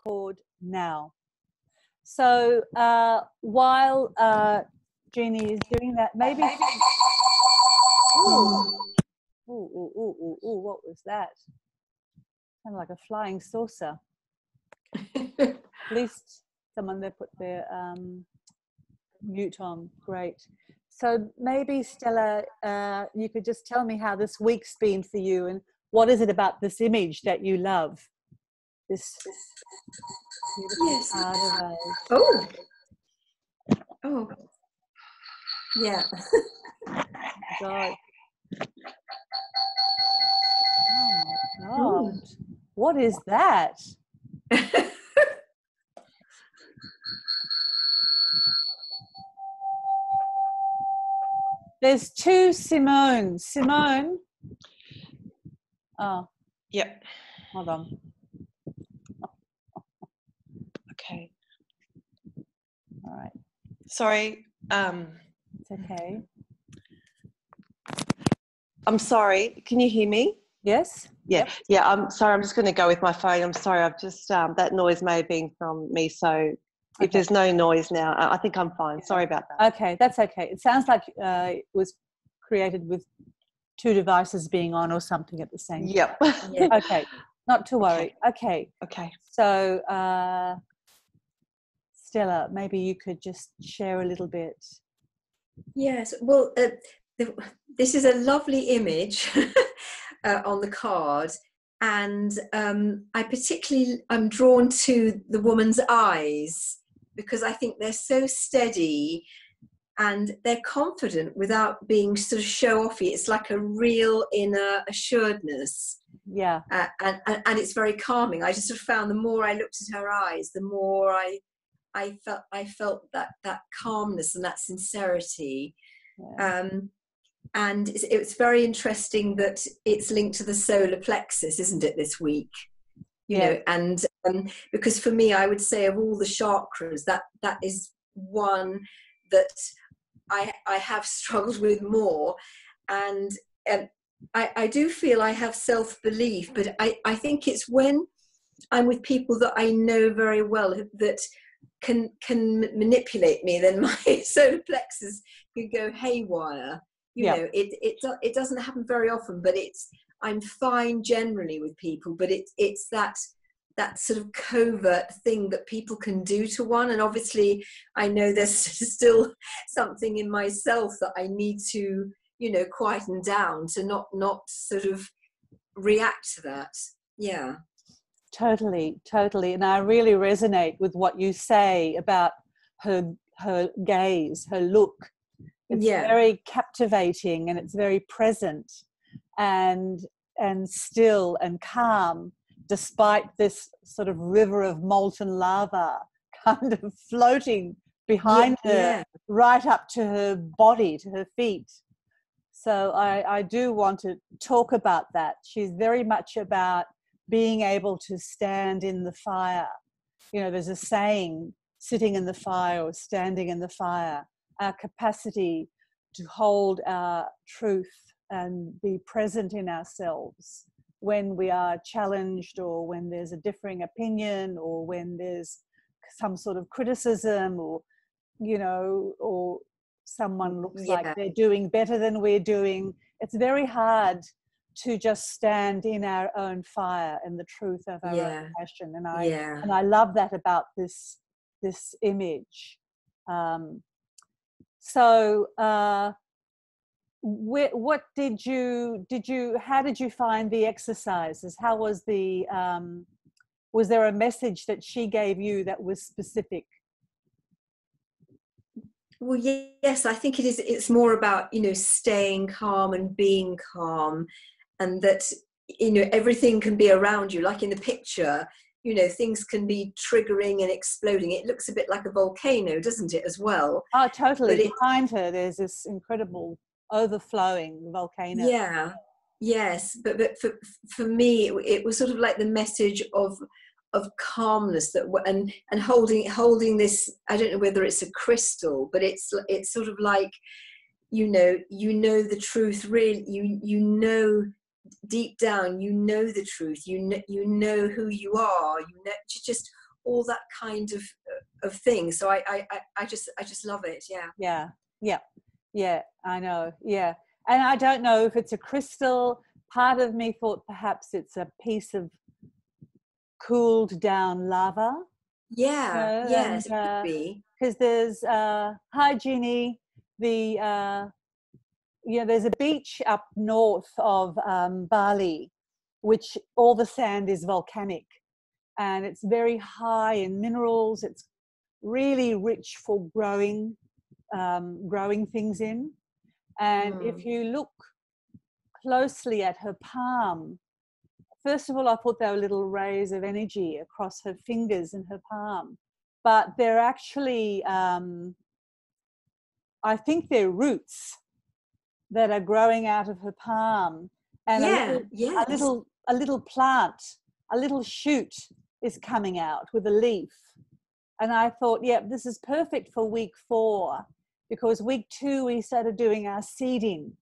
record now. So while Jeannie is doing that, maybe... Ooh, what was that? Kind of like a flying saucer. At least someone there put their mute on. Great. So maybe, Stella, you could just tell me how this week's been for you, and what is it about this image that you love? This beautiful part of us. Oh, yeah. God. Oh my God. What is that? There's two Simones. Simone. Oh. Yep. Hold on. Okay. All right. Sorry. It's okay. I'm sorry. Can you hear me? Yes? Yeah. Yep. Yeah. I'm sorry. I'm just going to go with my phone. I'm sorry. I've just, that noise may have been from me. So if there's no noise now, I think I'm fine. Sorry about that. Okay. That's okay. It sounds like it was created with two devices being on or something at the same time. Yep. Yeah. Okay. Not to worry. Okay. Okay. So, Stella, maybe you could just share a little bit. Yes. Well, this is a lovely image on the card, and I'm drawn to the woman's eyes, because I think they're so steady and they're confident without being sort of show-offy. It's like a real inner assuredness. Yeah. And it's very calming. I just sort of found the more I looked at her eyes, the more I felt that calmness and that sincerity. Yeah. And it's very interesting that it's linked to the solar plexus, isn't it, this week? You know, and because for me, I would say of all the chakras, that is one that I have struggled with more. And I do feel I have self-belief, but I think it's when I'm with people that I know very well that can manipulate me, then my solar plexus can go haywire. You know, it doesn't happen very often, but I'm fine generally with people, but it's that sort of covert thing that people can do to one. And obviously I know there's still something in myself that I need to, you know, quieten down to not sort of react to that. Yeah. Totally. And I really resonate with what you say about her gaze, her look. It's very captivating, and it's very present and still and calm, despite this sort of river of molten lava kind of floating behind her, right up to her body, to her feet. So I do want to talk about that. She's very much about being able to stand in the fire. You know, there's a saying, sitting in the fire or standing in the fire. Our capacity to hold our truth and be present in ourselves when we are challenged, or when there's a differing opinion, or when there's some sort of criticism, or, you know, or someone looks like they're doing better than we're doing. It's very hard to just stand in our own fire and the truth of our own passion. And I love that about this image. What did you how did you find the exercises? How was was there a message that she gave you that was specific? Well, yes, I think it's more about, you know, staying calm and being calm, and that, you know, everything can be around you, like in the picture, you know, things can be triggering and exploding. It looks a bit like a volcano, doesn't it, as well? Oh, totally. Behind her, there's this incredible overflowing volcano. Yeah, yes. But for me, it was sort of like the message of calmness, that and holding this. I don't know whether it's a crystal, but it's sort of like, you know the truth. Really, you know. Deep down, you know the truth. You know who you are. You know, just all that kind of thing. So I just love it. Yeah, I know. Yeah. And I don't know if it's a crystal. Part of me thought perhaps it's a piece of cooled down lava. Yes, it could be. Because there's hi Jeannie, there's a beach up north of Bali, which all the sand is volcanic, and it's very high in minerals. It's really rich for growing things in. And if you look closely at her palm, first of all, I thought they were little rays of energy across her fingers and her palm, but they're actually, I think they're roots that are growing out of her palm, and a little plant, a little shoot is coming out with a leaf. And I thought, this is perfect for week 4, because week 2 we started doing our seeding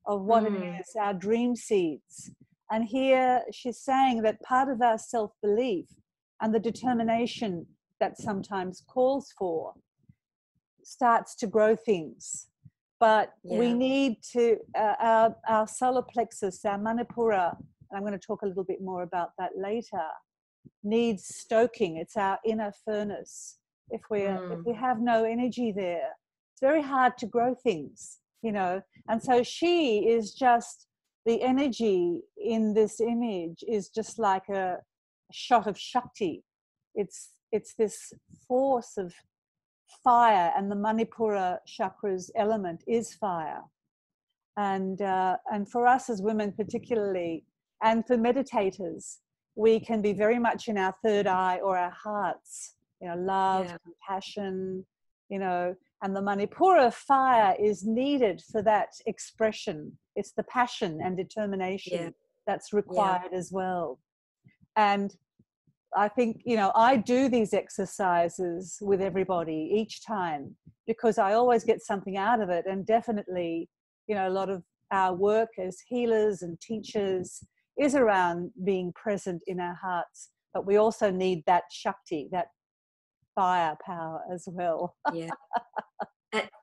of what it is, our dream seeds. And here she's saying that part of our self-belief and the determination that sometimes calls for starts to grow things. But we need to, our solar plexus, our Manipura, and I'm going to talk a little bit more about that later, needs stoking. It's our inner furnace. If we have no energy there, it's very hard to grow things, And so she is just, the energy in this image is just like a shot of Shakti. It's this force of fire, and the Manipura chakra's element is fire. And for us as women particularly, and for meditators, we can be very much in our third eye or our hearts, love, compassion, and the Manipura fire is needed for that expression. It's the passion and determination that's required as well. And I think, I do these exercises with everybody each time, because I always get something out of it. And definitely, a lot of our work as healers and teachers is around being present in our hearts, but we also need that Shakti, that firepower as well.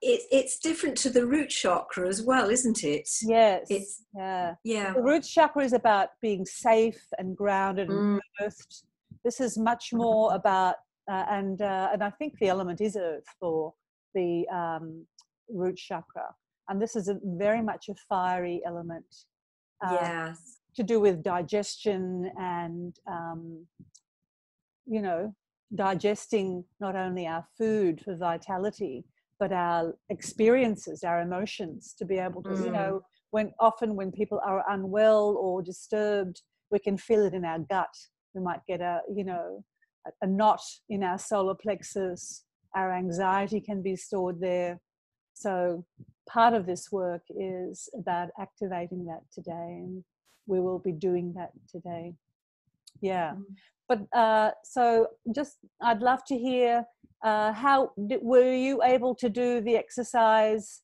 It's different to the root chakra as well, isn't it? Yes. The root chakra is about being safe and grounded and earthed. This is much more about, and I think the element is earth for the root chakra. And this is very much a fiery element. To do with digestion and, digesting not only our food for vitality, but our experiences, our emotions, to be able to, when people are unwell or disturbed, we can feel it in our gut. We might get a knot in our solar plexus. Our anxiety can be stored there. So part of this work is about activating that today, and we will be doing that today. But so I'd love to hear, were you able to do the exercise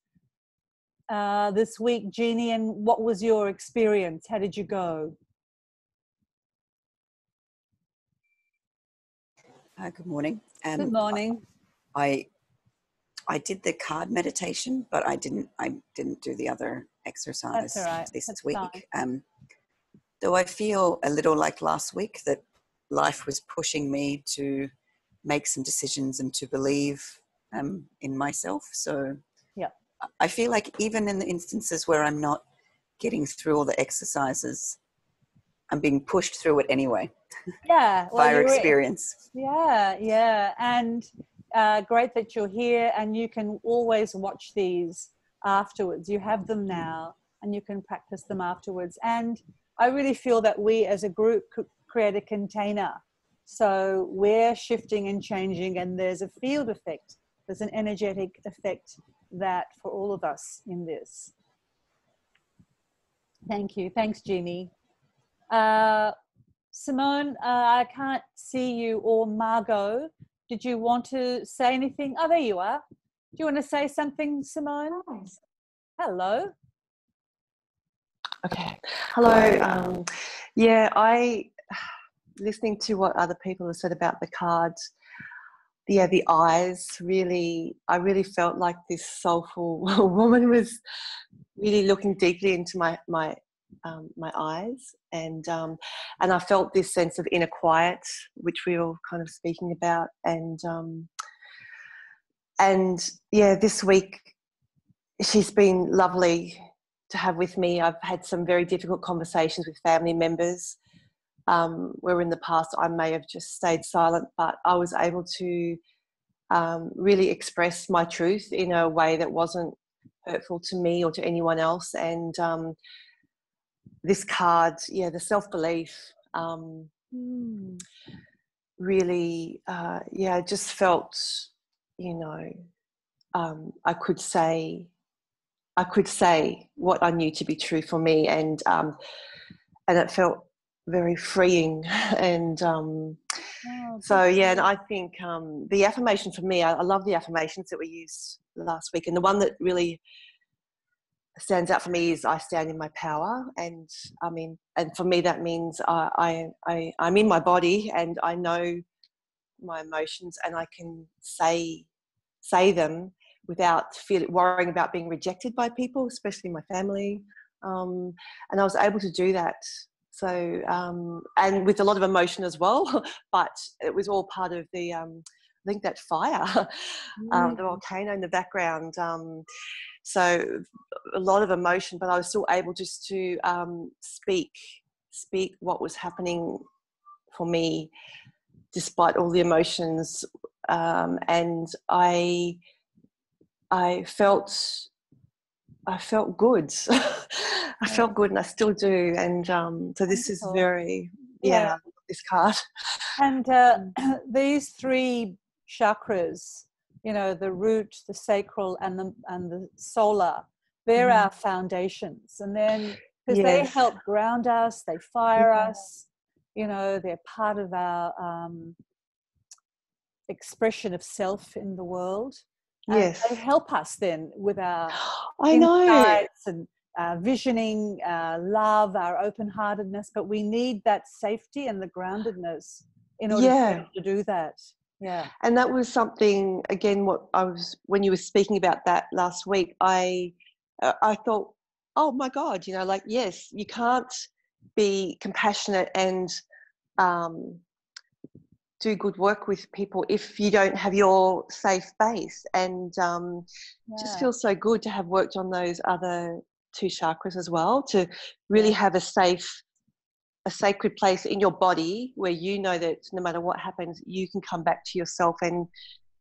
this week, Jeannie, and what was your experience? How did you go? Good morning. Good morning. I did the card meditation, but I didn't do the other exercise this week. Though I feel a little like last week that life was pushing me to make some decisions and to believe in myself. So I feel like even in the instances where I'm not getting through all the exercises, I'm being pushed through it anyway. By experience. And great that you're here, and you can always watch these afterwards. You have them now, and you can practice them afterwards. And I really feel that we as a group could create a container. So we're shifting and changing, and there's a field effect. There's an energetic effect that for all of us in this. Thank you. Thanks, Jeannie. Simone, I can't see you, or Margot. Did you want to say anything? Oh, there you are. Do you want to say something, Simone? Hello. Okay. Hello. listening to what other people have said about the cards, the eyes really, I really felt like this soulful woman was really looking deeply into my eyes, and I felt this sense of inner quiet, which we were kind of speaking about, and this week she's been lovely to have with me. I've had some very difficult conversations with family members where in the past I may have just stayed silent, but I was able to really express my truth in a way that wasn't hurtful to me or to anyone else. And this card, the self-belief, really, I just felt, I could say what I knew to be true for me, and it felt very freeing. And and I think the affirmation for me, I love the affirmations that we used last week, and the one that really stands out for me is I stand in my power. And and for me that means I'm in my body, and I know my emotions, and I can say them without worrying about being rejected by people, especially my family. And I was able to do that. So, and with a lot of emotion as well, but it was all part of the, I think that fire, the volcano in the background. So a lot of emotion, but I was still able just to speak what was happening for me, despite all the emotions. And I felt good. I felt good, and I still do. And so this is very, this card. And these three chakras, the root, the sacral, and the solar, they're our foundations. And then, because they help ground us, they fire us, they're part of our expression of self in the world. And they help us then with our insights and visioning, love, our open-heartedness. But we need that safety and the groundedness in order to do that. Yeah. And that was something, again, when you were speaking about that last week, I thought, oh my God, yes, you can't be compassionate and do good work with people if you don't have your safe base. And just feels so good to have worked on those other two chakras as well, to really have a sacred place in your body where you know that no matter what happens, you can come back to yourself and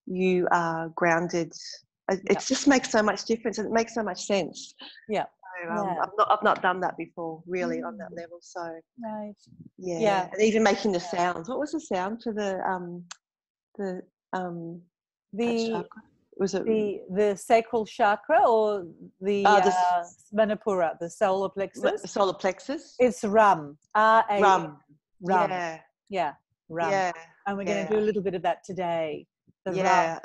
you are grounded. It just makes so much difference, and it makes so much sense. Yeah. So, I've not done that before, really, on that level. So and even making the sounds. What was the sound for the chakra? Was it the sacral chakra or the Manipura, the solar plexus? Solar plexus. It's Ram. Ram. Ram. Yeah. Ram. Yeah. And we're going to do a little bit of that today. Ram.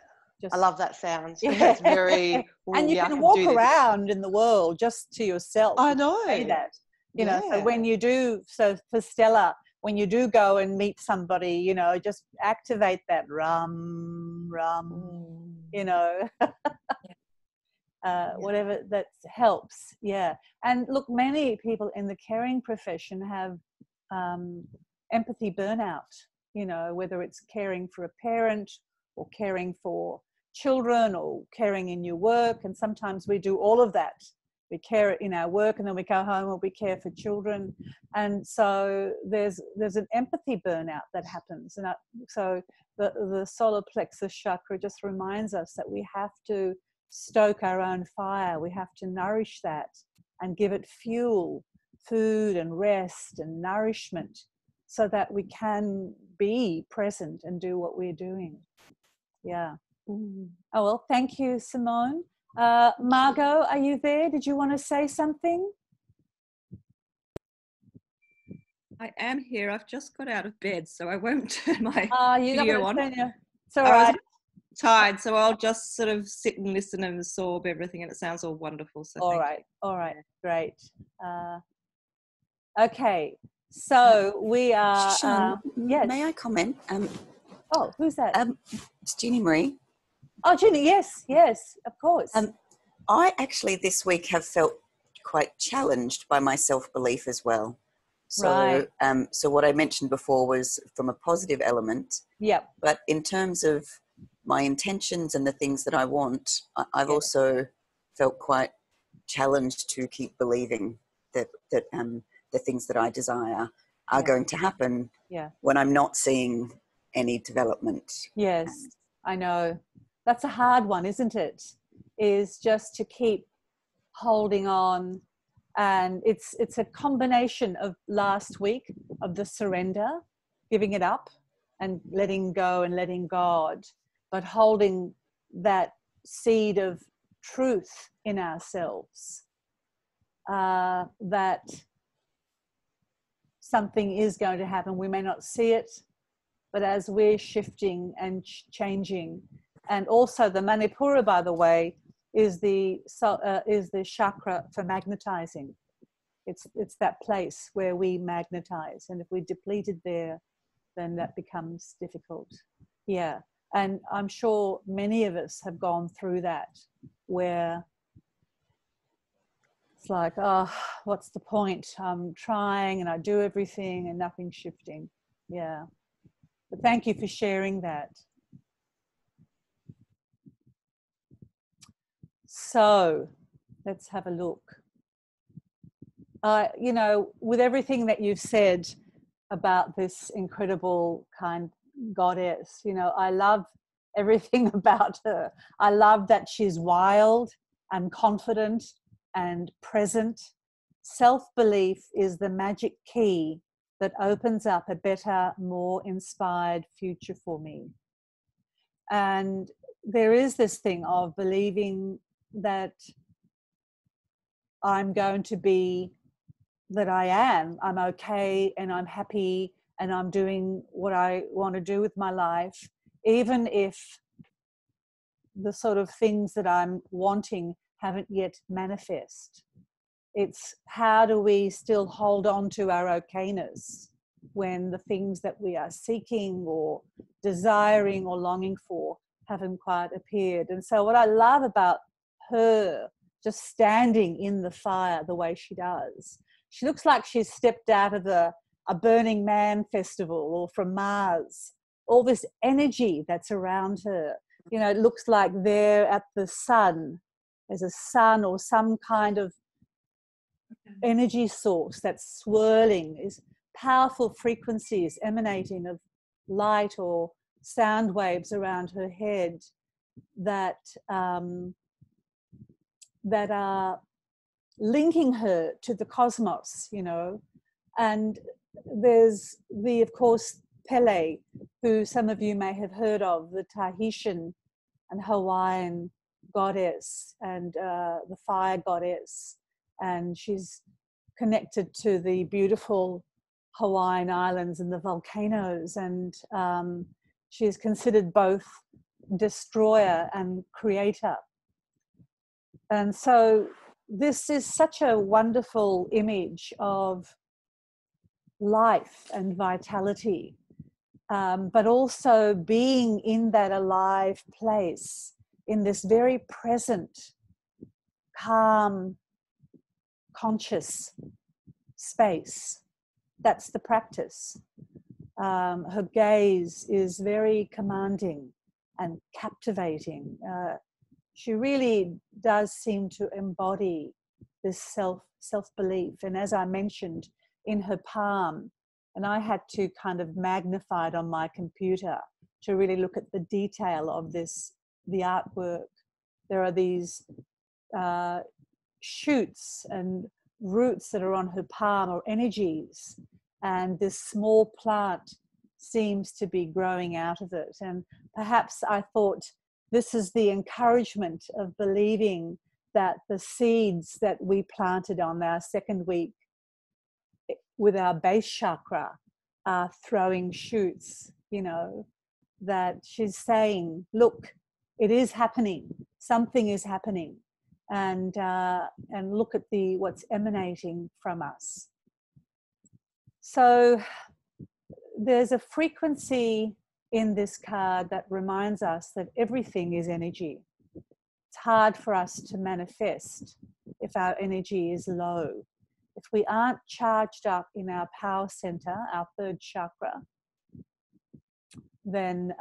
I love that sound. It's very. And you can walk around in the world just to yourself. I know. Say that. So when you do, so for Stella, when you do go and meet somebody, just activate that rum, whatever that helps. Yeah. And look, many people in the caring profession have empathy burnout, whether it's caring for a parent or caring for children or caring in your work. And sometimes we do all of that. We care in our work, and then we go home and we care for children. And so there's an empathy burnout that happens. And so the solar plexus chakra just reminds us that we have to stoke our own fire. We have to nourish that and give it fuel, food and rest and nourishment, so that we can be present and do what we're doing. Yeah. Oh, well, thank you, Simone. Margot, are you there? Did you want to say something? I am here. I've just got out of bed, so I won't turn my video on. It's all right. I was tired, so I'll just sort of sit and listen and absorb everything, and it sounds all wonderful. So all right, great. Okay, So we are. Sean, yes. May I comment? Oh, who's that? It's Jeannie Marie. Oh, Jeannie, yes, of course. I actually this week have felt quite challenged by my self-belief as well. So, right. So what I mentioned before was from a positive element. Yep. But in terms of my intentions and the things that I want, I've also felt quite challenged to keep believing that the things that I desire are going to happen when I'm not seeing any development. Yes, I know. That's a hard one, isn't it? Is just to keep holding on. And it's a combination of last week of the surrender, giving it up and letting go and letting God, but holding that seed of truth in ourselves, that something is going to happen. We may not see it, but as we're shifting and changing, and also the Manipura, by the way, is the chakra for magnetizing. It's that place where we magnetize, and if we're depleted there, then that becomes difficult. Yeah, and I'm sure many of us have gone through that, where it's like, oh, what's the point? I'm trying and I do everything and nothing's shifting. Yeah, but thank you for sharing that. So let's have a look. You know, with everything that you've said about this incredible kind goddess, you know, I love everything about her. I love that she's wild and confident and present. Self-belief is the magic key that opens up a better, more inspired future for me. And there is this thing of believing that I'm going to be, that I'm okay and I'm happy and I'm doing what I want to do with my life, even if the sort of things that I'm wanting haven't yet manifest. It's how do we still hold on to our okayness when the things that we are seeking or desiring or longing for haven't quite appeared. And so what I love about her just standing in the fire the way she does, she looks like she's stepped out of a Burning Man festival or from Mars. All this energy that's around her, you know, it looks like they're at the sun. There's a sun or some kind of energy source that's swirling, is powerful frequencies emanating of light or sound waves around her head that that are linking her to the cosmos, you know. And there's of course, Pele, who some of you may have heard of, the Tahitian and Hawaiian goddess and the fire goddess. And she's connected to the beautiful Hawaiian Islands and the volcanoes. And she's considered both destroyer and creator. And so this is such a wonderful image of life and vitality, but also being in that alive place, in this very present, calm, conscious space. That's the practice. Her gaze is very commanding and captivating. She really does seem to embody this self-belief. And as I mentioned, in her palm, and I had to kind of magnify it on my computer to really look at the detail of the artwork. There are these shoots and roots that are on her palm, or energies, and this small plant seems to be growing out of it. And perhaps I thought, this is the encouragement of believing that the seeds that we planted on our second week with our base chakra are throwing shoots, you know, that she's saying, look, it is happening. Something is happening. And look at what's emanating from us. So there's a frequency in this card that reminds us that everything is energy. It's hard for us to manifest if our energy is low. If we aren't charged up in our power center, our third chakra, then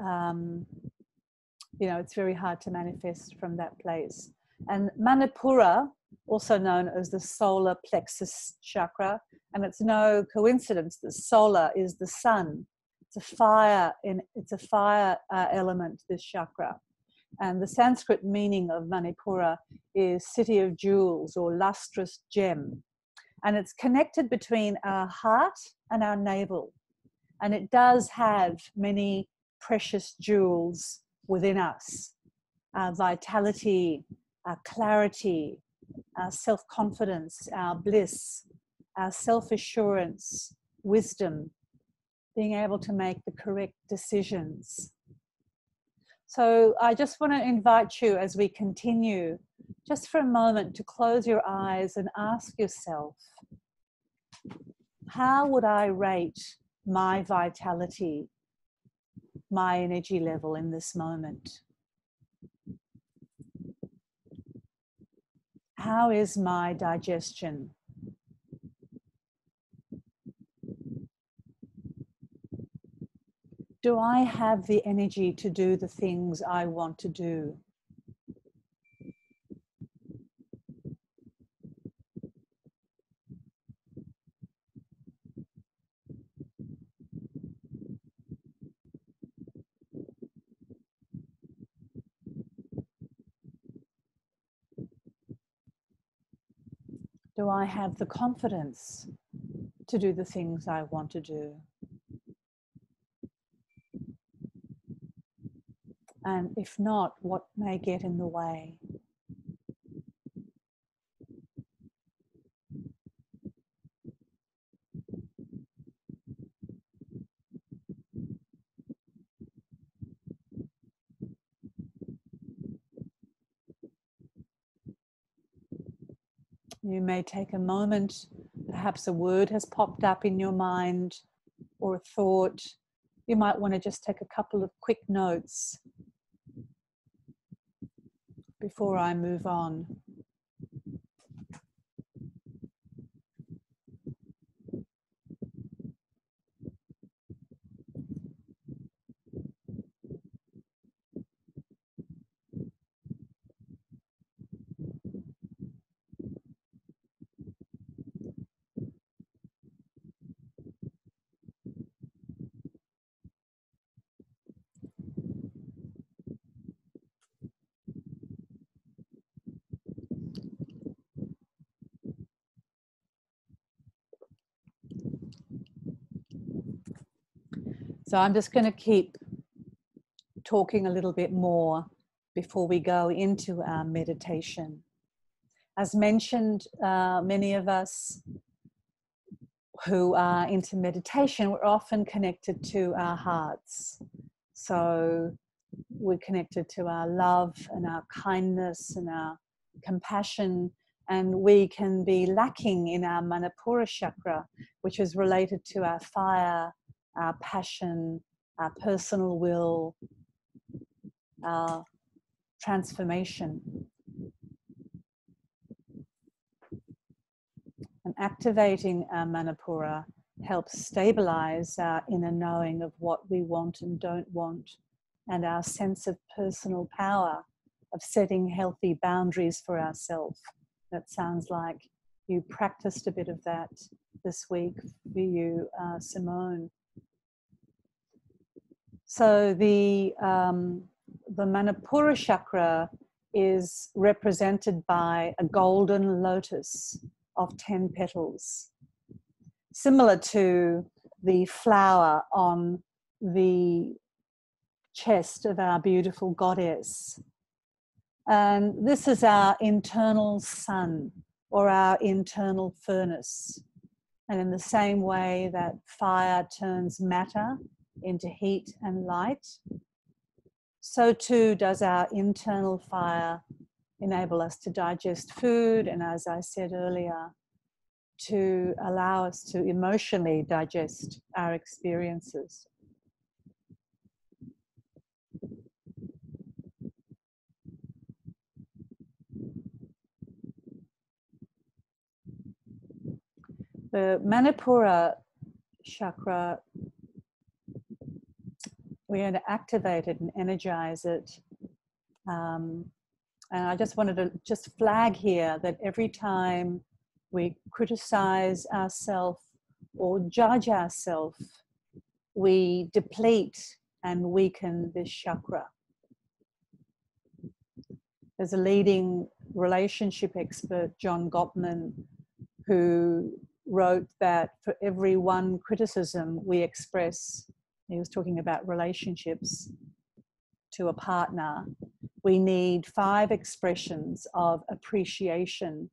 it's very hard to manifest from that place. And Manipura, also known as the solar plexus chakra, and it's no coincidence that solar is the sun. It's a fire element, this chakra. And the Sanskrit meaning of Manipura is city of jewels or lustrous gem. And it's connected between our heart and our navel. And it does have many precious jewels within us. Our vitality, our clarity, our self-confidence, our bliss, our self-assurance, wisdom, being able to make the correct decisions. So I just want to invite you as we continue, just for a moment, to close your eyes and ask yourself, how would I rate my vitality, my energy level in this moment? How is my digestion? Do I have the energy to do the things I want to do? Do I have the confidence to do the things I want to do? And if not, what may get in the way? You may take a moment, perhaps a word has popped up in your mind or a thought. You might want to just take a couple of quick notes before I move on. So I'm just going to keep talking a little bit more before we go into our meditation. As mentioned, many of us who are into meditation, we're often connected to our hearts. So we're connected to our love and our kindness and our compassion, and we can be lacking in our Manipura chakra, which is related to our fire, our passion, our personal will, our transformation. And activating our Manipura helps stabilize our inner knowing of what we want and don't want, and our sense of personal power, of setting healthy boundaries for ourselves. That sounds like you practiced a bit of that this week for you, Simone. So the Manipura chakra is represented by a golden lotus of 10 petals, similar to the flower on the chest of our beautiful goddess. And this is our internal sun, or our internal furnace. And in the same way that fire turns matter into heat and light, so too does our internal fire enable us to digest food, and as I said earlier, to allow us to emotionally digest our experiences. The Manipura chakra, we're going to activate it and energize it. And I just wanted to just flag here that every time we criticize ourselves or judge ourselves, we deplete and weaken this chakra. There's a leading relationship expert, John Gottman, who wrote that for every one criticism we express, he was talking about relationships, to a partner, we need 5 expressions of appreciation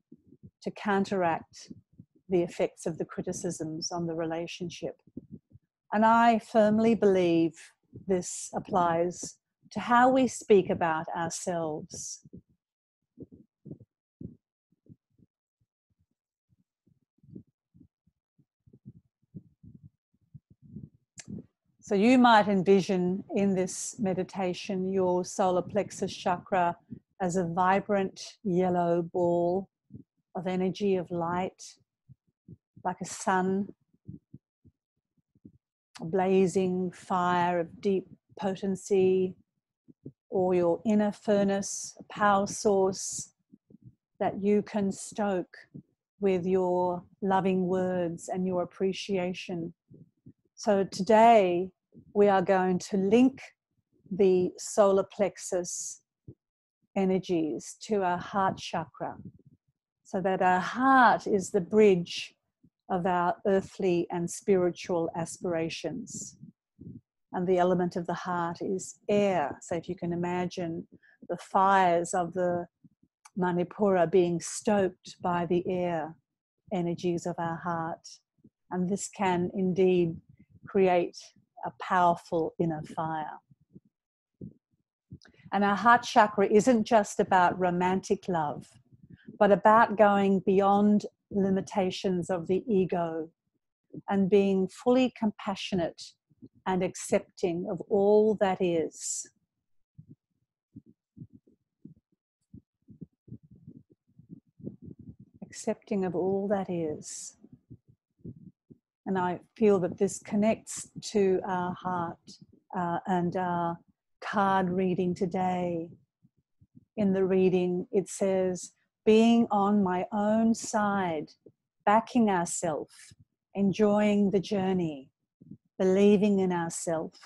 to counteract the effects of the criticisms on the relationship. And I firmly believe this applies to how we speak about ourselves. So you might envision in this meditation your solar plexus chakra as a vibrant yellow ball of energy, of light, like a sun, a blazing fire of deep potency, or your inner furnace, a power source that you can stoke with your loving words and your appreciation. So today we are going to link the solar plexus energies to our heart chakra, so that our heart is the bridge of our earthly and spiritual aspirations. And the element of the heart is air. So if you can imagine the fires of the Manipura being stoked by the air energies of our heart. And this can indeed create a powerful inner fire. And our heart chakra isn't just about romantic love, but about going beyond limitations of the ego and being fully compassionate and accepting of all that is. Accepting of all that is. And I feel that this connects to our heart and our card reading today. In the reading, it says, being on my own side, backing ourselves, enjoying the journey, believing in ourselves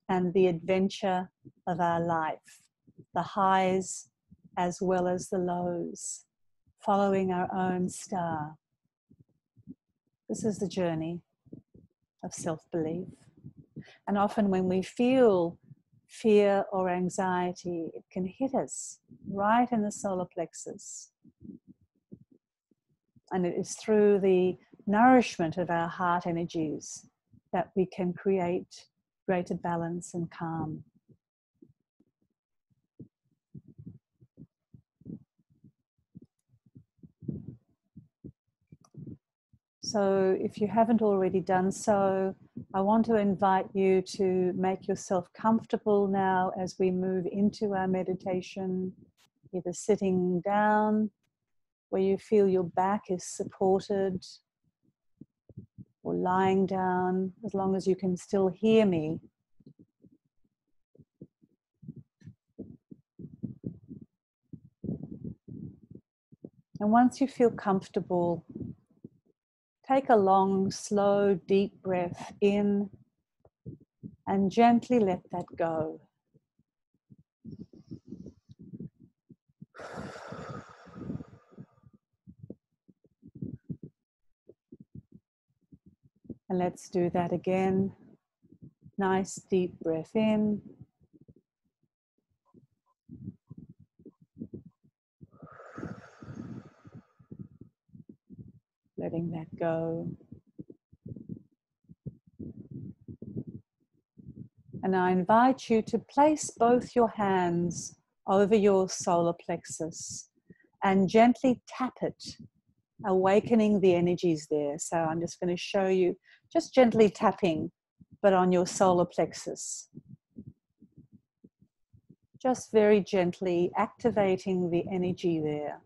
and the adventure of our life, the highs as well as the lows, following our own star. This is the journey of self-belief. And often when we feel fear or anxiety, it can hit us right in the solar plexus. And it is through the nourishment of our heart energies that we can create greater balance and calm. So if you haven't already done so, I want to invite you to make yourself comfortable now as we move into our meditation, either sitting down where you feel your back is supported, or lying down, as long as you can still hear me. And once you feel comfortable, take a long, slow, deep breath in and gently let that go. And let's do that again. Nice deep breath in. Letting that go. And I invite you to place both your hands over your solar plexus and gently tap it awakening the energies there. So I'm just going to show you, just gently tapping, but on your solar plexus. Just very gently activating the energy there.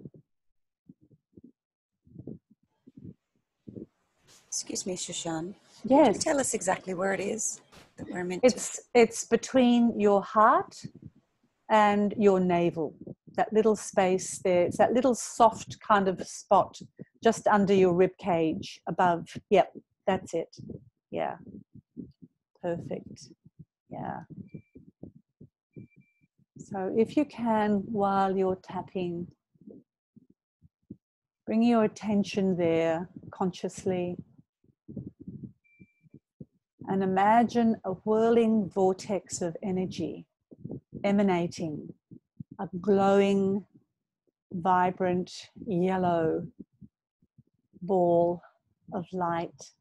Excuse me, Shushan. Yes. Could you tell us exactly where it is that we're meant to? It's between your heart and your navel. That little space there. It's that little soft kind of spot just under your rib cage above. Yep, that's it. Yeah. Perfect. Yeah. So if you can, while you're tapping, bring your attention there consciously and imagine a whirling vortex of energy emanating, a glowing, vibrant yellow ball of light,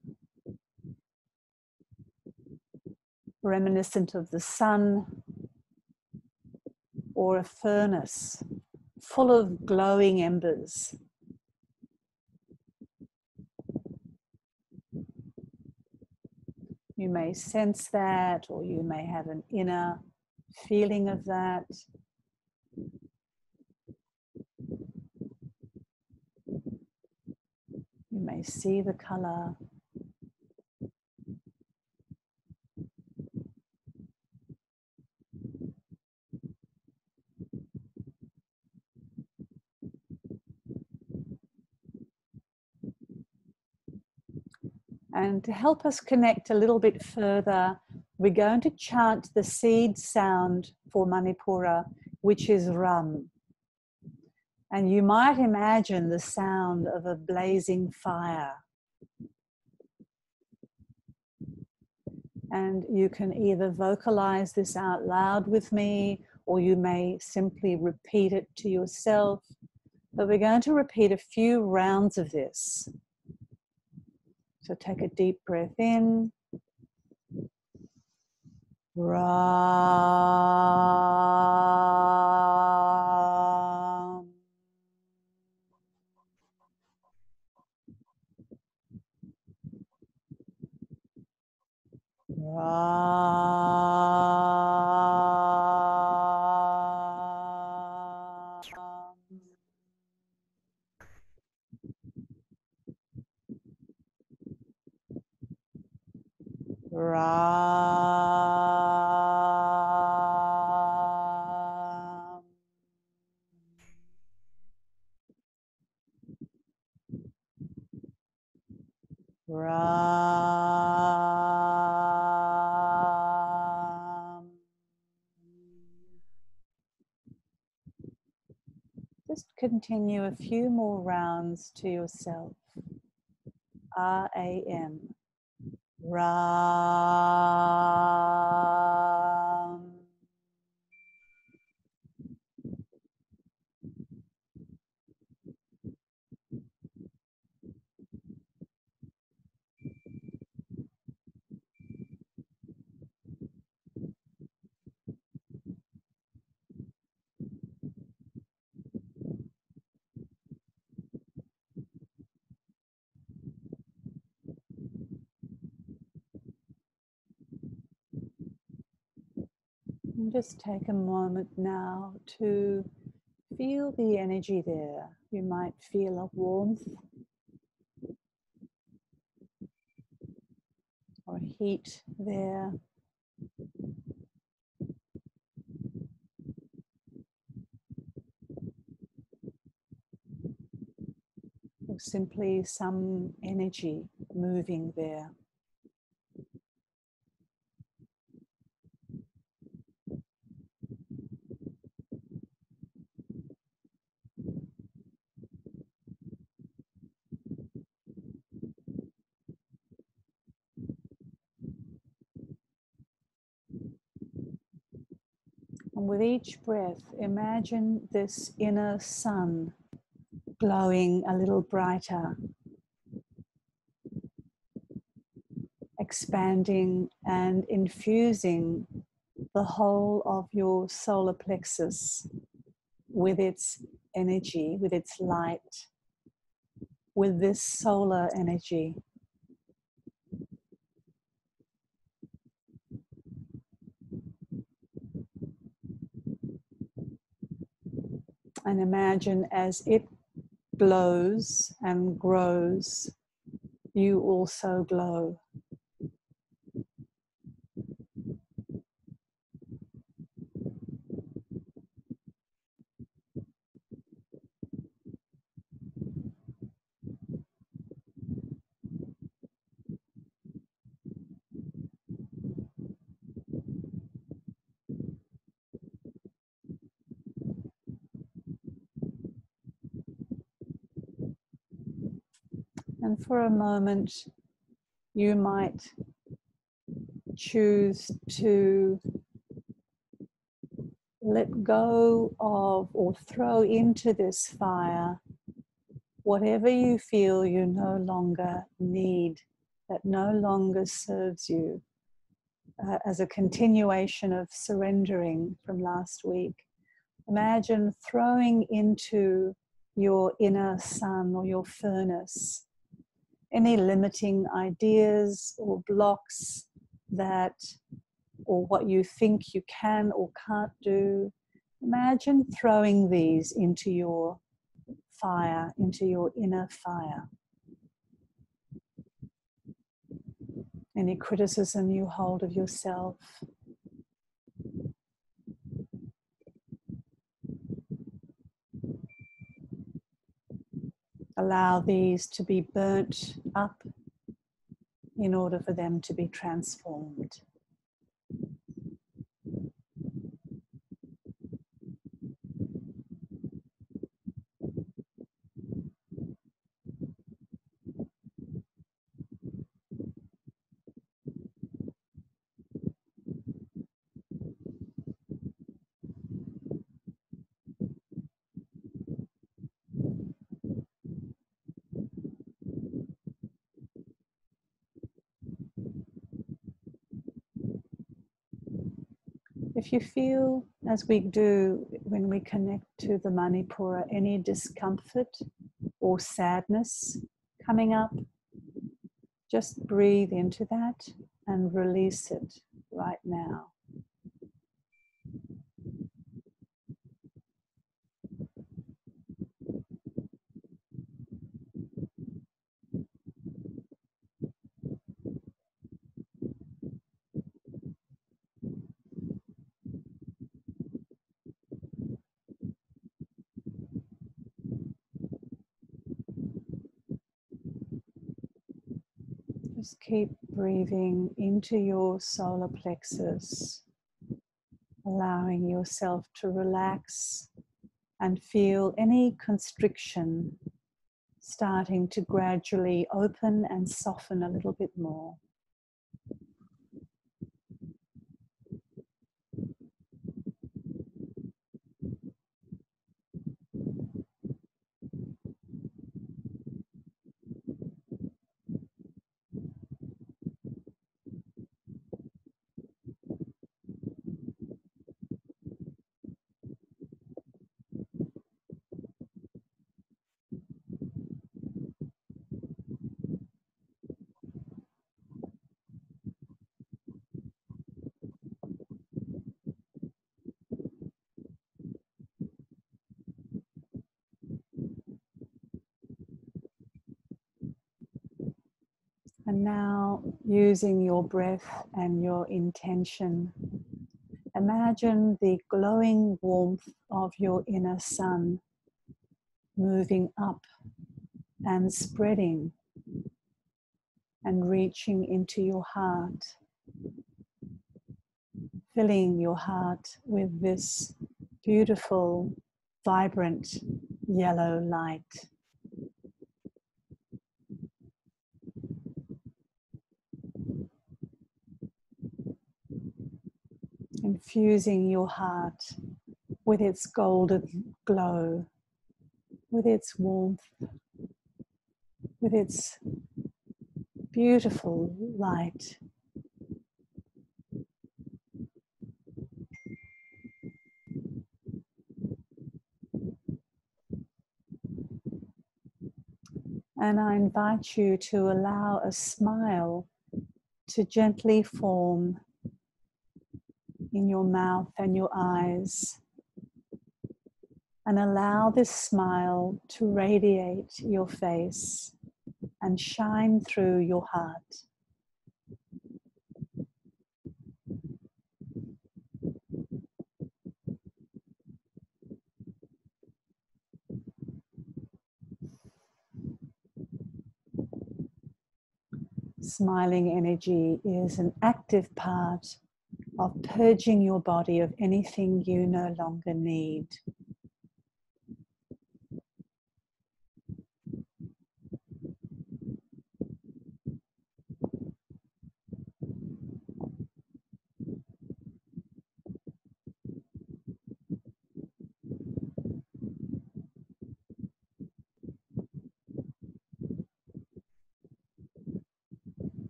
reminiscent of the sun or a furnace full of glowing embers. You may sense that, or you may have an inner feeling of that. You may see the color. And to help us connect a little bit further, we're going to chant the seed sound for Manipura, which is Ram. And you might imagine the sound of a blazing fire. And you can either vocalize this out loud with me, or you may simply repeat it to yourself. But we're going to repeat a few rounds of this. So take a deep breath in. Ram. Ram. Ram. Just continue a few more rounds to yourself. R-A-M. Ram. And just take a moment now to feel the energy there. You might feel a warmth or heat there. Or simply some energy moving there. And with each breath, imagine this inner sun glowing a little brighter, expanding and infusing the whole of your solar plexus with its energy, with its light. with this solar energy. And imagine as it glows and grows, you also glow. And for a moment, you might choose to let go of or throw into this fire whatever you feel you no longer need, that no longer serves you, as a continuation of surrendering from last week. Imagine throwing into your inner sun or your furnace any limiting ideas or blocks that, or what you think you can or can't do. Imagine throwing these into your fire, into your inner fire. Any criticism you hold of yourself. Allow these to be burnt up in order for them to be transformed. If you feel, as we do when we connect to the Manipura, any discomfort or sadness coming up, just breathe into that and release it right now. Just keep breathing into your solar plexus, allowing yourself to relax and feel any constriction starting to gradually open and soften a little bit more. And now, using your breath and your intention, imagine the glowing warmth of your inner sun moving up and spreading and reaching into your heart, filling your heart with this beautiful, vibrant yellow light. Infusing your heart with its golden glow, with its warmth, with its beautiful light. And I invite you to allow a smile to gently form in your mouth and your eyes. And allow this smile to radiate your face and shine through your heart. Smiling energy is an active part of purging your body of anything you no longer need.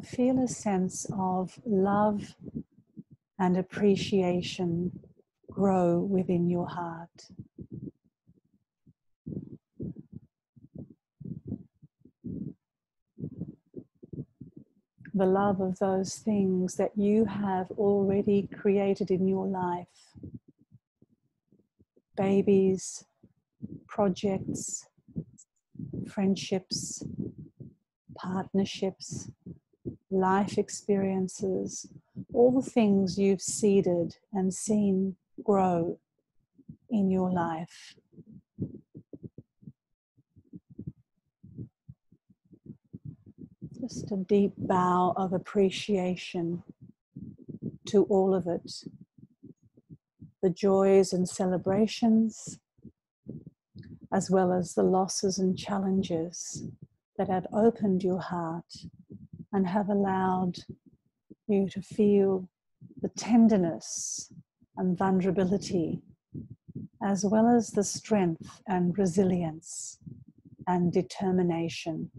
Feel a sense of love and appreciation grow within your heart. The love of those things that you have already created in your life. Babies, projects, friendships, partnerships, life experiences, all the things you've seeded and seen grow in your life. Just a deep bow of appreciation to all of it. The joys and celebrations, as well as the losses and challenges that have opened your heart and have allowed you to feel the tenderness and vulnerability, as well as the strength and resilience and determination.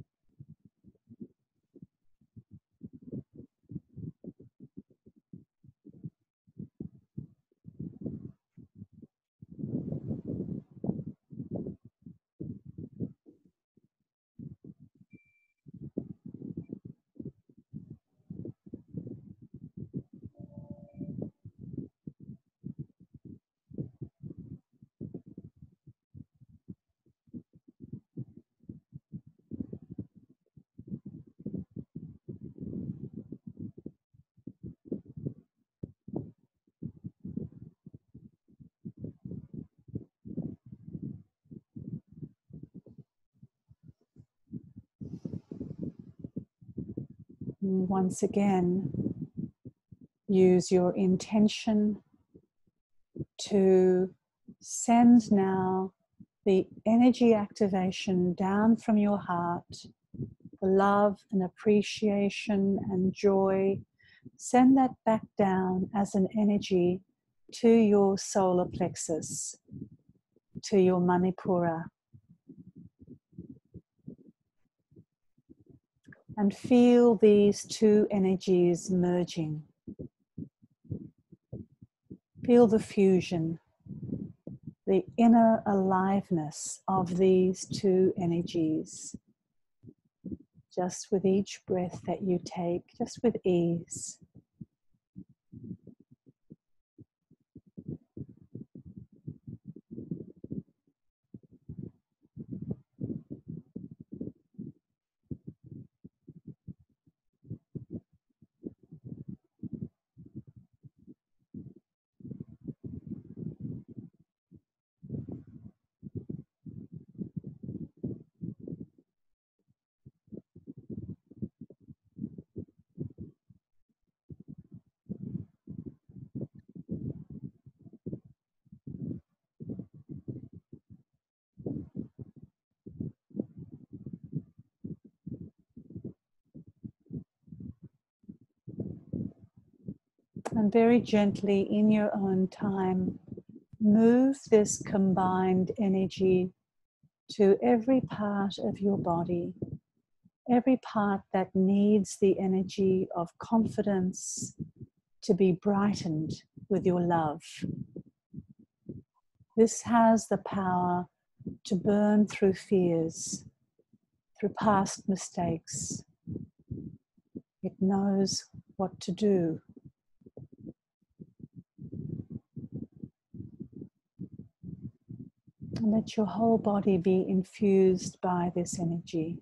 Once again, use your intention to send now the energy activation down from your heart, the love and appreciation and joy. Send that back down as an energy to your solar plexus, to your Manipura. And feel these two energies merging. Feel the fusion, the inner aliveness of these two energies. Just with each breath that you take, just with ease. And very gently, in your own time, move this combined energy to every part of your body, every part that needs the energy of confidence to be brightened with your love. This has the power to burn through fears, through past mistakes. It knows what to do. And let your whole body be infused by this energy.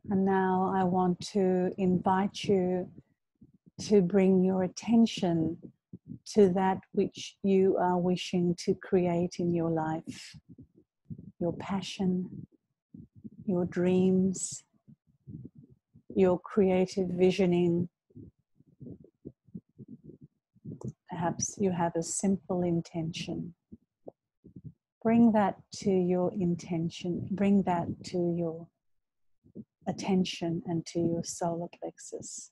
And now I want to invite you to bring your attention to that which you are wishing to create in your life. Your passion, your dreams, your creative visioning. Perhaps you have a simple intention. Bring that to your intention, bring that to your attention and to your solar plexus.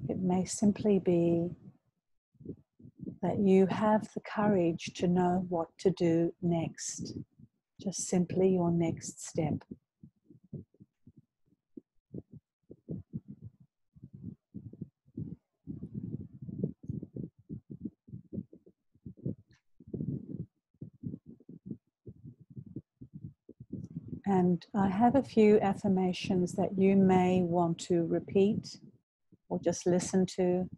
It may simply be that you have the courage to know what to do next. Just simply your next step. And I have a few affirmations that you may want to repeat or just listen to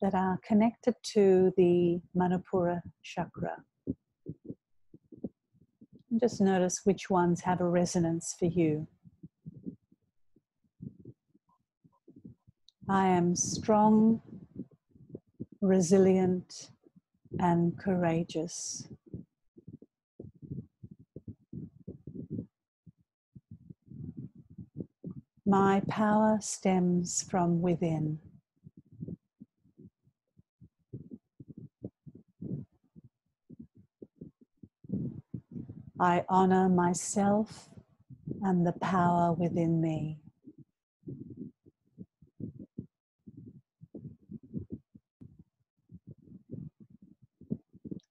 that are connected to the Manipura chakra. And just notice which ones have a resonance for you. I am strong, resilient, and courageous. My power stems from within. I honor myself and the power within me.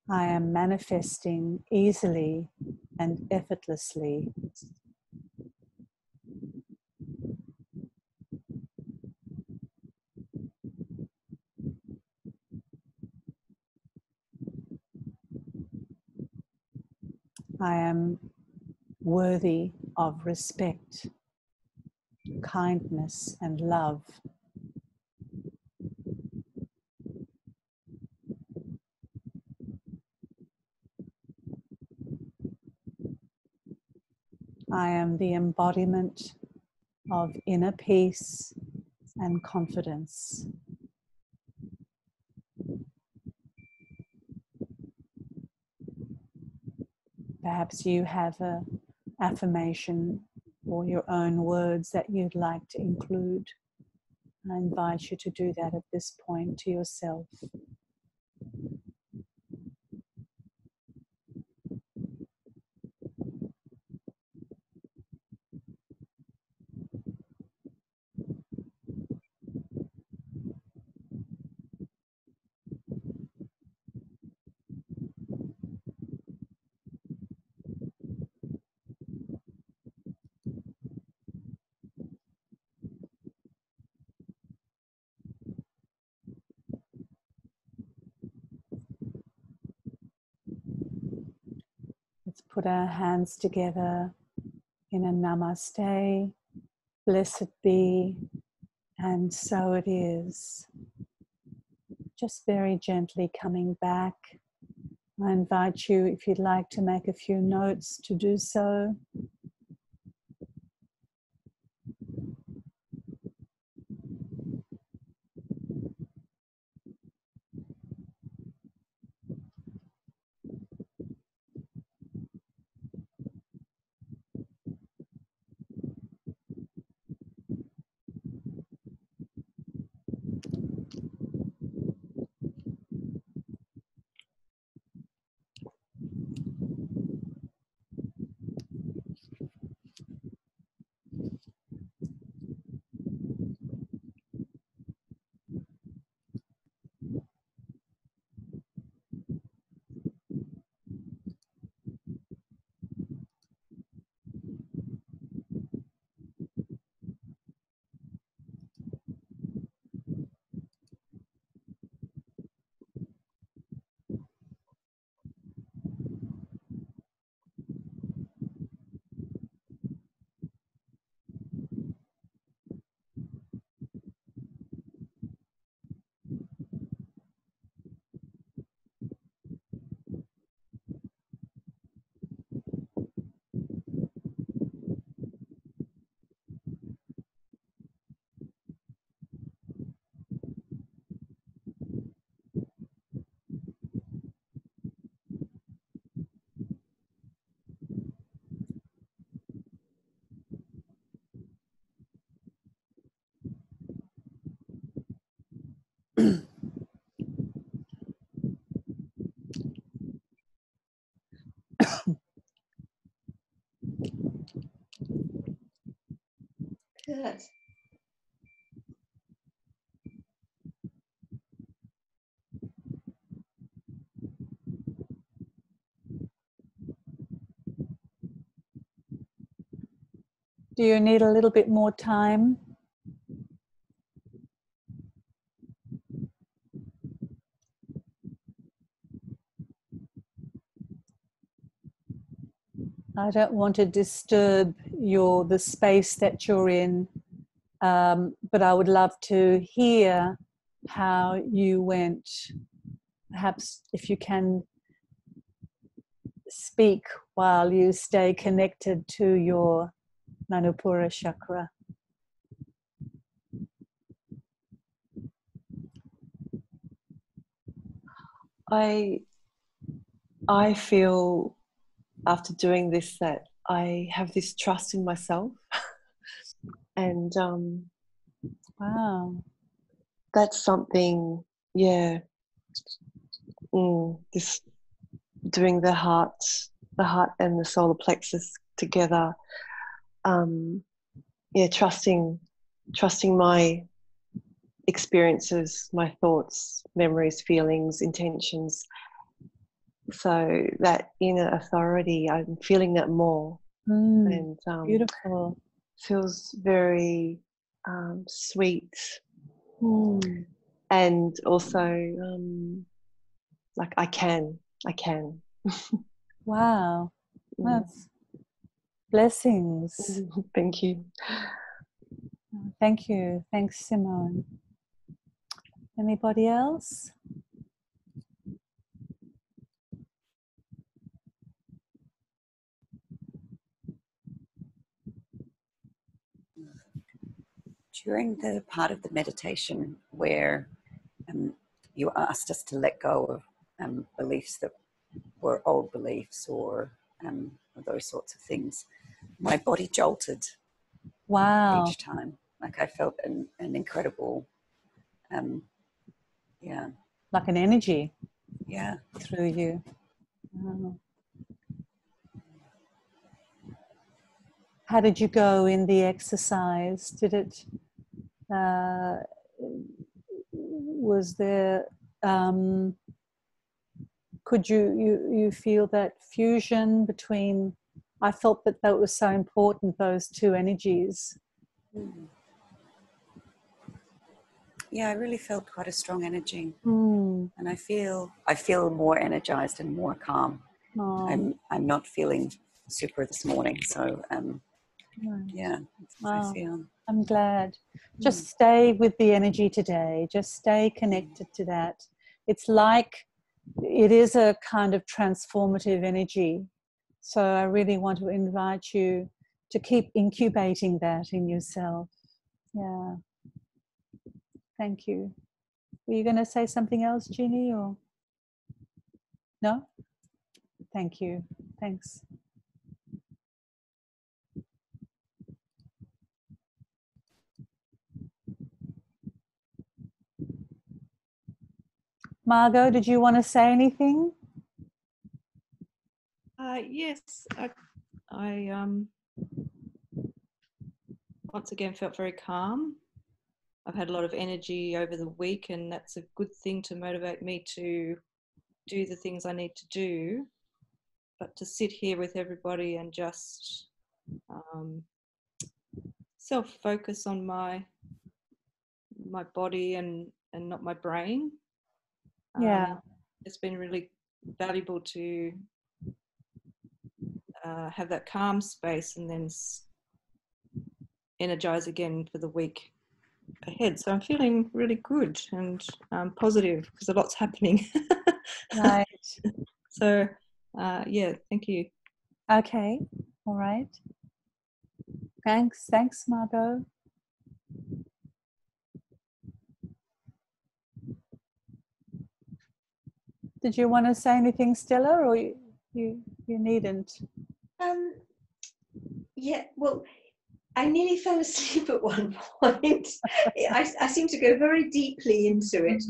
I am manifesting easily and effortlessly. I am worthy of respect, kindness, and love. I am the embodiment of inner peace and confidence. Perhaps you have an affirmation or your own words that you'd like to include. I invite you to do that at this point to yourself. Let's put our hands together in a namaste, blessed be, and so it is. Just very gently coming back. I invite you, if you'd like to make a few notes, to do so. Good. Do you need a little bit more time? I don't want to disturb the space that you're in, but I would love to hear how you went. Perhaps if you can speak while you stay connected to your Manipura chakra. I feel after doing this that I have this trust in myself, and wow, that's something. Yeah, this doing the heart and the solar plexus together. Yeah, trusting my experiences, my thoughts, memories, feelings, intentions. So that inner authority, I'm feeling that more, and beautiful. Feels very sweet, and also like I can. Wow, that's blessings. Thank you. Thank you. Thanks, Simone. Anybody else? During the part of the meditation where you asked us to let go of beliefs that were old beliefs or those sorts of things, my body jolted. Wow. Each time. Like I felt an incredible, like an energy. Yeah. Through you. Wow. How did you go in the exercise? Did it, was there, could you feel that fusion between, I felt that was so important, those two energies. Yeah, I really felt quite a strong energy. And I feel more energized and more calm. I'm not feeling super this morning, so Yeah, that's what I feel. I'm glad. Just stay with the energy today. Just stay connected to that. It's like it is a kind of transformative energy. So I really want to invite you to keep incubating that in yourself. Yeah. Thank you. Were you going to say something else, Jeannie, or no? Thank you. Thanks. Margot, did you want to say anything? Yes, I once again felt very calm. I've had a lot of energy over the week, and that's a good thing to motivate me to do the things I need to do. But to sit here with everybody and just self-focus on my body and not my brain. It's been really valuable to have that calm space and then energize again for the week ahead. So I'm feeling really good and positive because a lot's happening. Right. So yeah, thank you. Okay. All right. Thanks, Margot. Did you want to say anything, Stella, or you needn't? Yeah, well, I nearly fell asleep at one point. I seem to go very deeply into it,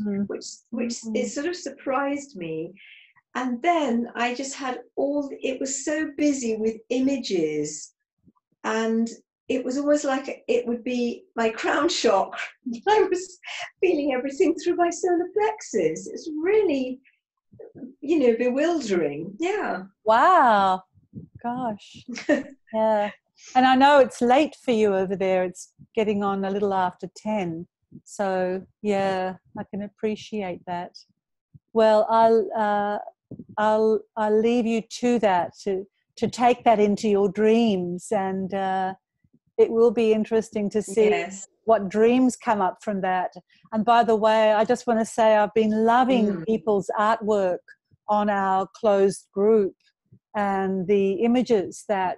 which it sort of surprised me. And then I just had it was so busy with images, and it was almost like it would be my crown chakra. I was feeling everything through my solar plexus. It's really, bewildering. Yeah. Wow. Gosh. Yeah. And I know it's late for you over there. It's getting on a little after 10. So yeah, I can appreciate that. Well, I'll leave you to that, to take that into your dreams, and it will be interesting to see what dreams come up from that. And by the way, I just want to say I've been loving people's artwork on our closed group, and the images that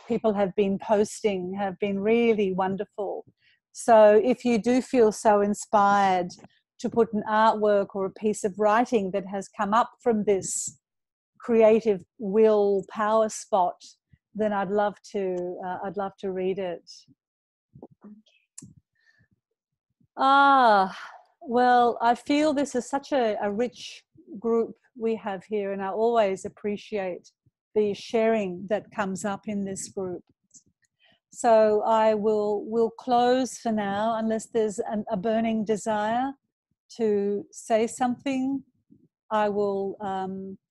people have been posting have been really wonderful. So if you do feel so inspired to put an artwork or a piece of writing that has come up from this creative will power spot, then I'd love to read it. Well, I feel this is such a rich group we have here, and I always appreciate the sharing that comes up in this group. So I will close for now, unless there's a burning desire to say something. I will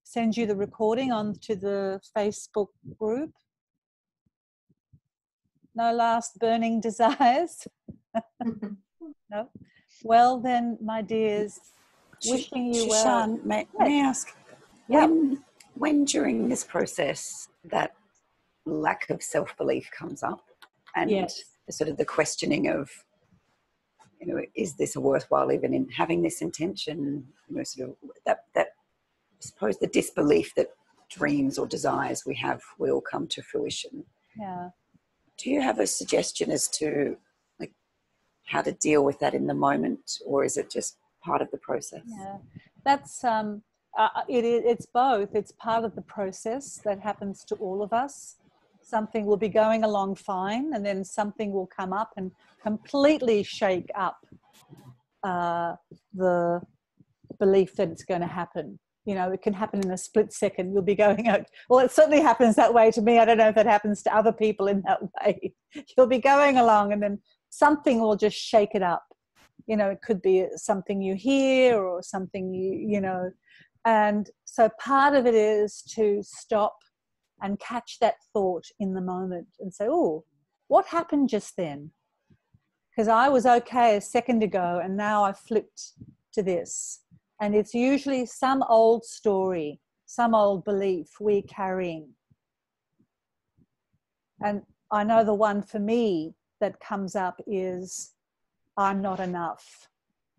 send you the recording onto the Facebook group. No last burning desires? No? Well then, my dears, wishing you well. May I ask, when during this process that lack of self-belief comes up, and sort of the questioning of, is this a worthwhile even in having this intention, sort of that I suppose the disbelief that dreams or desires we have will come to fruition. Yeah. Do you have a suggestion as to how to deal with that in the moment, or is it just part of the process? Yeah, that's it's both. It's part of the process that happens to all of us. Something will be going along fine, and then something will come up and completely shake up the belief that it's going to happen. It can happen in a split second. You'll be going out. Well, it certainly happens that way to me. I don't know if it happens to other people in that way. You'll be going along, and then something will just shake it up. It could be something you hear or something you. And so part of it is to stop and catch that thought in the moment and say, oh, what happened just then? Because I was okay a second ago, and now I flipped to this. And it's usually some old story, some old belief we're carrying. And I know the one for me that comes up is I'm not enough.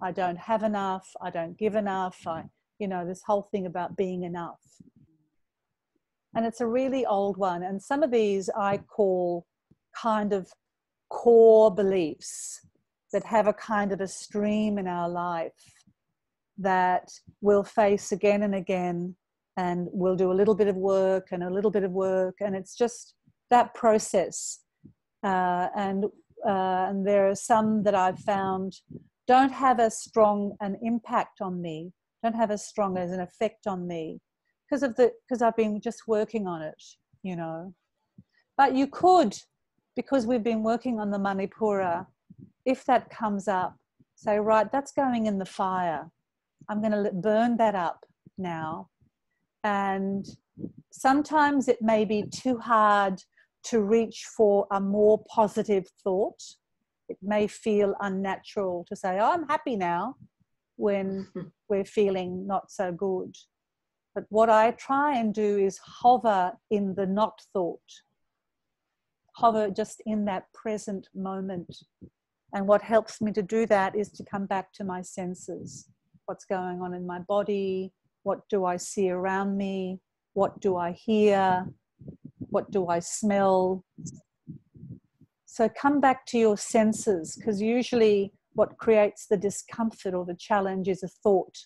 I don't have enough. I don't give enough. This whole thing about being enough. And it's a really old one. And some of these I call kind of core beliefs that have a kind of a stream in our life that we'll face again and again, and we'll do a little bit of work and a little bit of work. And it's just that process. And there are some that I've found don't have as strong an impact on me, don't have as strong as an effect on me because I've been just working on it, But you could, because we've been working on the Manipura, if that comes up, say, right, that's going in the fire. I'm going to burn that up now. And sometimes it may be too hard to reach for a more positive thought. It may feel unnatural to say, oh, I'm happy now, when we're feeling not so good. But what I try and do is hover in the not thought, hover just in that present moment. And what helps me to do that is to come back to my senses. What's going on in my body? What do I see around me? What do I hear? What do I smell? So come back to your senses, because usually what creates the discomfort or the challenge is a thought.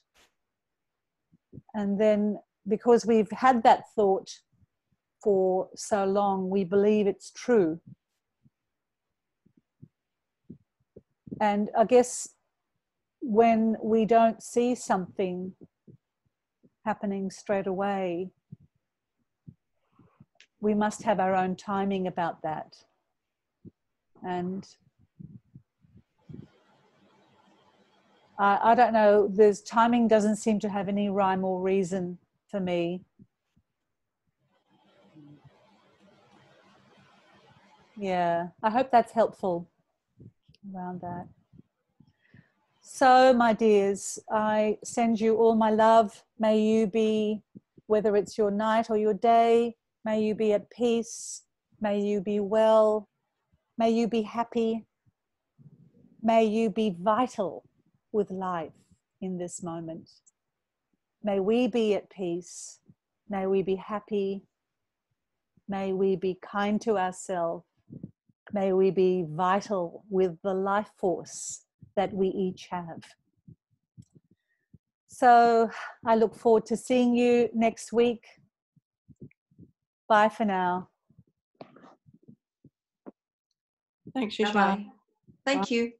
And then because we've had that thought for so long, we believe it's true. And I guess when we don't see something happening straight away, we must have our own timing about that. And I don't know, timing doesn't seem to have any rhyme or reason for me. Yeah, I hope that's helpful around that. So, my dears, I send you all my love. May you be, whether it's your night or your day, may you be at peace. May you be well. May you be happy. May you be vital with life in this moment. May we be at peace. May we be happy. May we be kind to ourselves. May we be vital with the life force that we each have. So I look forward to seeing you next week. Bye for now. Thanks, Shoshana. Bye-bye. Thank you.